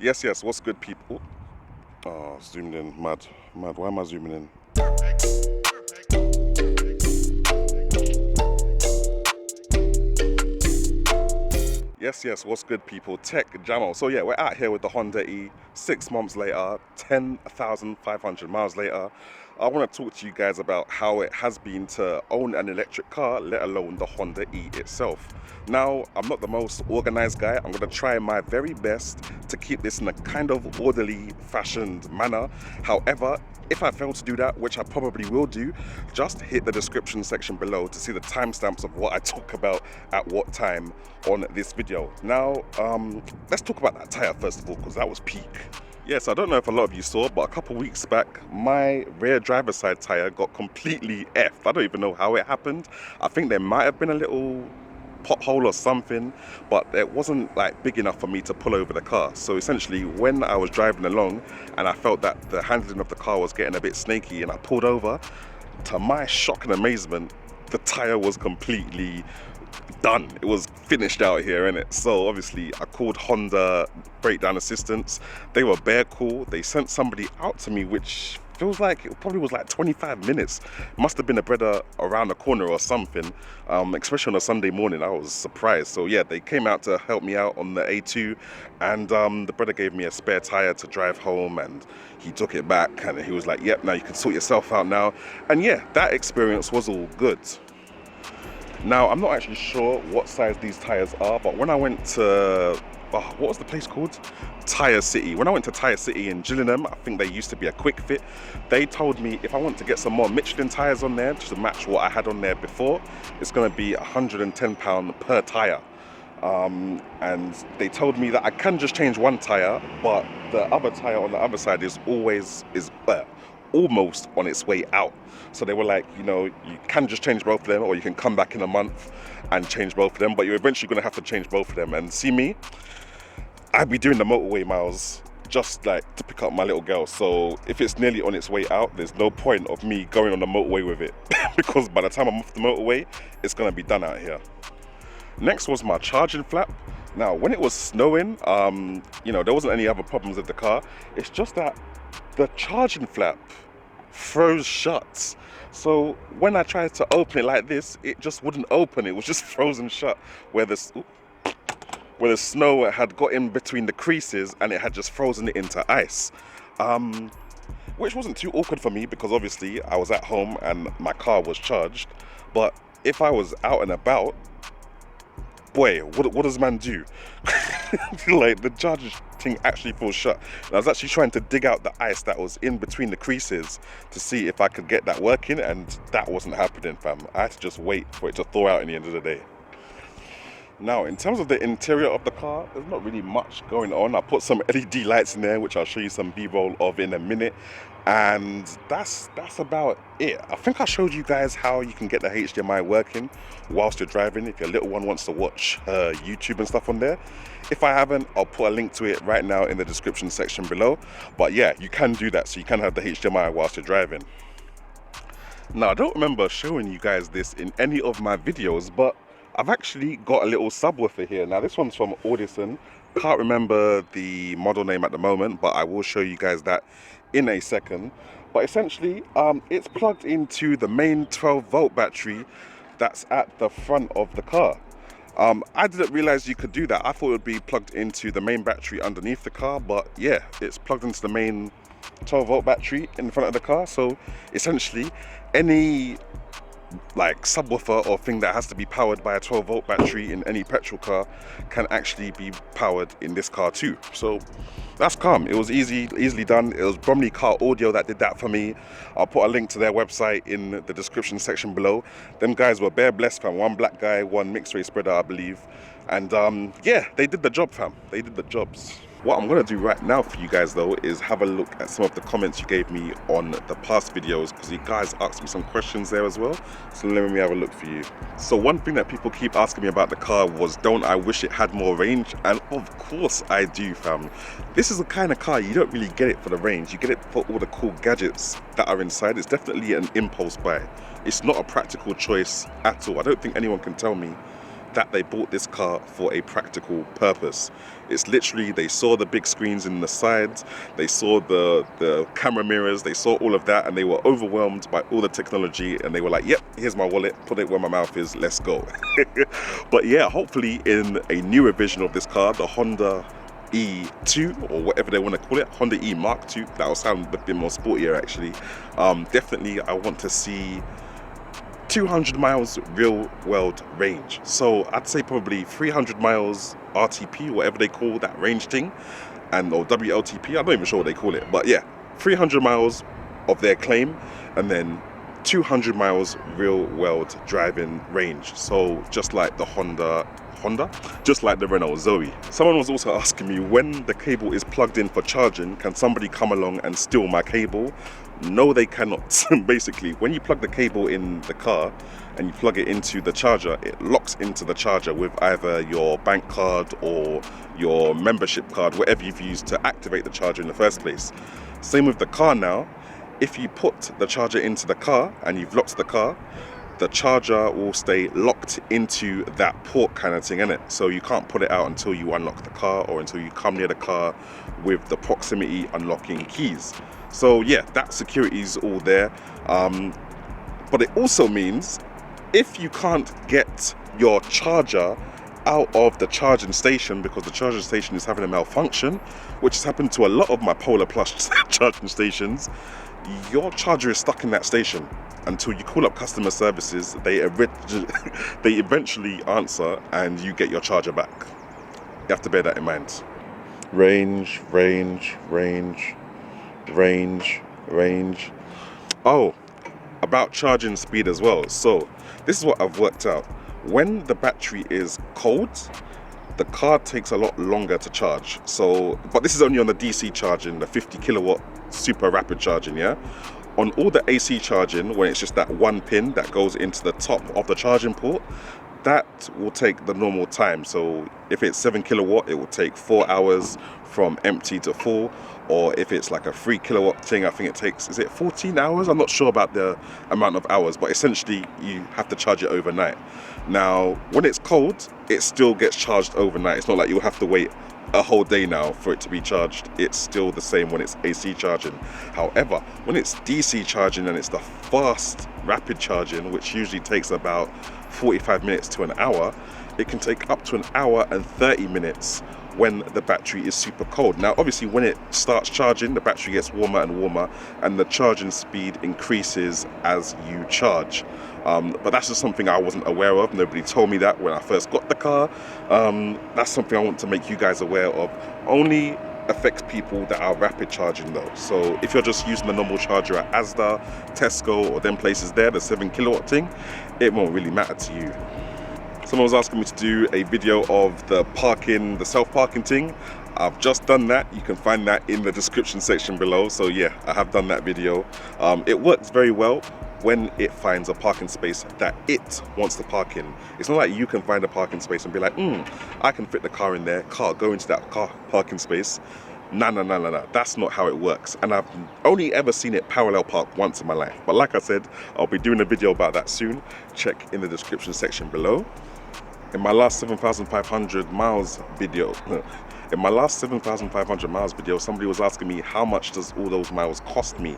Yes, what's good, people? Oh, zoomed in, mad. Why am I zooming in? Yes, what's good, people? Tech Jamo. So, yeah, we're out here with the Honda E 6 months later, 10,500 miles later. I want to talk to you guys about how it has been to own an electric car, let alone the Honda E itself. Now, I'm not the most organized guy. I'm going to try my very best to keep this in a kind of orderly, fashioned manner. However, if I fail to do that, which I probably will do, just hit the description section below to see the timestamps of what I talk about at what time on this video. Now, let's talk about that tire first of all, because that was peak. Yes, I don't know if a lot of you saw, but a couple weeks back, my rear driver's side tire got completely effed. I don't even know how it happened. I think there might have been a little pothole or something, but it wasn't like big enough for me to pull over the car. So essentially, when I was driving along and I felt that the handling of the car was getting a bit snaky and I pulled over, to my shock and amazement, the tire was completely done. It was finished out here, innit? So obviously I called Honda breakdown assistance. They were bare cool. They sent somebody out to me, which feels like it probably was like 25 minutes. Must have been a brother around the corner or something. Especially on a Sunday morning, I was surprised. So yeah, they came out to help me out on the A2, and the brother gave me a spare tire to drive home, and he took it back and he was like, yep, now you can sort yourself out now. And yeah, that experience was all good. Now, I'm not actually sure what size these tires are, but when I went to, what was the place called? Tire City. When I went to Tire City in Gillingham, I think they used to be a quick fit. They told me if I want to get some more Michelin tires on there to match what I had on there before, it's going to be £110 per tire. And they told me that I can just change one tire, but the other tire on the other side is almost on its way out. So they were like, you know, you can just change both of them, or you can come back in a month and change both of them, but you're eventually going to have to change both of them. And see me, I'd be doing the motorway miles just like to pick up my little girl. So if it's nearly on its way out, there's no point of me going on the motorway with it because by the time I'm off the motorway, it's going to be done out here. Next was my charging flap. Now, when it was snowing, you know, there wasn't any other problems with the car. It's just that the charging flap froze shut. So when I tried to open it like this, it just wouldn't open. It was just frozen shut where the snow had got in between the creases and it had just frozen it into ice. Which wasn't too awkward for me because obviously I was at home and my car was charged. But if I was out and about, boy, what does man do? Like, the charger thing actually falls shut. And I was actually trying to dig out the ice that was in between the creases to see if I could get that working, and that wasn't happening, fam. I had to just wait for it to thaw out in the end of the day. Now, in terms of the interior of the car, there's not really much going on. I put some LED lights in there, which I'll show you some B-roll of in a minute. And that's about it. I think I showed you guys how you can get the HDMI working whilst you're driving if your little one wants to watch YouTube and stuff on there. If I haven't, I'll put a link to it right now in the description section below. But yeah, you can do that, so you can have the HDMI whilst you're driving. Now, I don't remember showing you guys this in any of my videos, but I've actually got a little subwoofer here. Now, this one's from Audison. Can't remember the model name at the moment, but I will show you guys that in a second. But essentially, it's plugged into the main 12-volt battery that's at the front of the car. I didn't realize you could do that. I thought it would be plugged into the main battery underneath the car, but yeah, it's plugged into the main 12-volt battery in front of the car. So essentially, any like subwoofer or thing that has to be powered by a 12-volt battery in any petrol car can actually be powered in this car too. So that's calm. It was easily done. It was Bromley Car Audio that did that for me. I'll put a link to their website in the description section below. Them guys were bare blessed, fam. One black guy, one mixed race brother, I believe. And yeah, they did the job, fam. They did the jobs. What I'm going to do right now for you guys though is have a look at some of the comments you gave me on the past videos, because you guys asked me some questions there as well. So let me have a look for you. So one thing that people keep asking me about the car was, don't I wish it had more range? And of course I do, fam. This is the kind of car you don't really get it for the range. You get it for all the cool gadgets that are inside. It's definitely an impulse buy. It's not a practical choice at all. I don't think anyone can tell me that they bought this car for a practical purpose. It's literally, they saw the big screens in the sides, they saw the camera mirrors, they saw all of that, and they were overwhelmed by all the technology, and they were like, yep, here's my wallet, put it where my mouth is, let's go. But yeah, hopefully in a newer version of this car, the Honda E2 or whatever they want to call it, Honda E Mark II, that will sound a bit more sportier actually. Definitely I want to see 200 miles real world range. So I'd say probably 300 miles RTP, whatever they call that range thing, and or WLTP, I'm not even sure what they call it, but yeah, 300 miles of their claim, and then 200 miles real world driving range. So just like the Honda, just like the Renault Zoe. Someone was also asking me, when the cable is plugged in for charging, can somebody come along and steal my cable? No, they cannot. Basically, when you plug the cable in the car and you plug it into the charger, it locks into the charger with either your bank card or your membership card, whatever you've used to activate the charger in the first place. Same with the car now. If you put the charger into the car and you've locked the car, the charger will stay locked into that port kind of thing, innit? So you can't pull it out until you unlock the car or until you come near the car with the proximity unlocking keys. So yeah, that security is all there. But it also means if you can't get your charger out of the charging station because the charging station is having a malfunction, which has happened to a lot of my Polar Plus charging stations, your charger is stuck in that station until you call up customer services. They eventually answer and you get your charger back. You have to bear that in mind. Range. Oh, about charging speed as well. So this is what I've worked out. When the battery is cold, the car takes a lot longer to charge. So, but this is only on the DC charging, the 50 kilowatt super rapid charging, yeah? On all the AC charging, when it's just that one pin that goes into the top of the charging port, that will take the normal time. So if it's 7 kilowatt, it will take 4 hours from empty to full. Or if it's like a 3 kilowatt thing, I think it takes, is it 14 hours? I'm not sure about the amount of hours, but essentially you have to charge it overnight. Now, when it's cold, it still gets charged overnight. It's not like you'll have to wait a whole day now for it to be charged. It's still the same when it's AC charging. However, when it's DC charging and it's the fast rapid charging, which usually takes about 45 minutes to an hour, it can take up to an hour and 30 minutes when the battery is super cold. Now obviously when it starts charging, the battery gets warmer and warmer and the charging speed increases as you charge. But that's just something I wasn't aware of. Nobody told me that when I first got the car. That's something I want to make you guys aware of. Only affects people that are rapid charging though. So if you're just using the normal charger at Asda, Tesco or them places there, the 7 kilowatt thing, it won't really matter to you. Someone was asking me to do a video of the parking, the self-parking thing. I've just done that. You can find that in the description section below. So yeah, I have done that video. It works very well when it finds a parking space that it wants to park in. It's not like you can find a parking space and be like, I can fit the car in there, go into that car parking space. No. That's not how it works. And I've only ever seen it parallel park once in my life. But like I said, I'll be doing a video about that soon. Check in the description section below. In my last 7,500 miles video, somebody was asking me how much does all those miles cost me?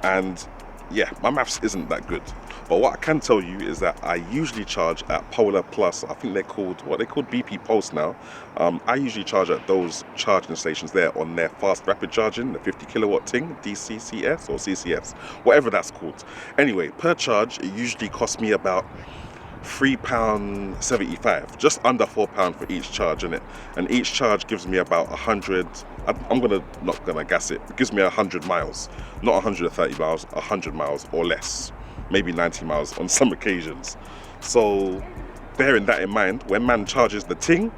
And yeah, my maths isn't that good. But what I can tell you is that I usually charge at Polar Plus. I think they're called BP Pulse now. I usually charge at those charging stations there on their fast rapid charging, the 50 kilowatt thing, DCCS or CCS, whatever that's called. Anyway, per charge, it usually costs me about £3.75, just under £4 for each charge, innit? And each charge gives me about 100, I'm not gonna gas it, it gives me 100 miles, not 130 miles, 100 miles or less, maybe 90 miles on some occasions. So bearing that in mind, when man charges the ting,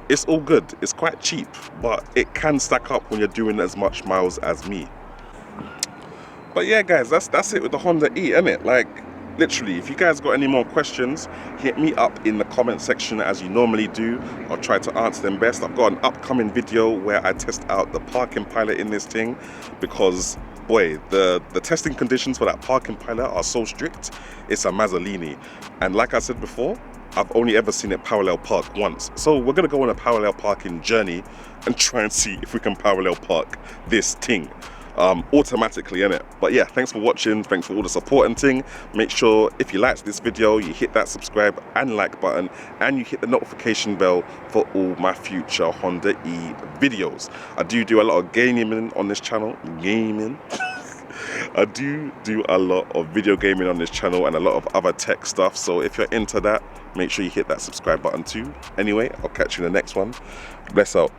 it's all good, it's quite cheap, but it can stack up when you're doing as much miles as me. But yeah guys, that's it with the Honda E, innit? Like, literally, if you guys got any more questions, hit me up in the comment section as you normally do. I'll try to answer them best. I've got an upcoming video where I test out the parking pilot in this thing because, boy, the testing conditions for that parking pilot are so strict. It's a Mazzolini. And like I said before, I've only ever seen it parallel park once. So we're gonna go on a parallel parking journey and try and see if we can parallel park this thing automatically, innit? But yeah, thanks for watching, thanks for all the support and thing. Make sure if you liked this video, you hit that subscribe and like button, and you hit the notification bell for all my future Honda E videos. I do a lot of gaming on this channel. I do a lot of video gaming on this channel and a lot of other tech stuff, so if you're into that, make sure you hit that subscribe button too. Anyway, I'll catch you in the next one. Bless out.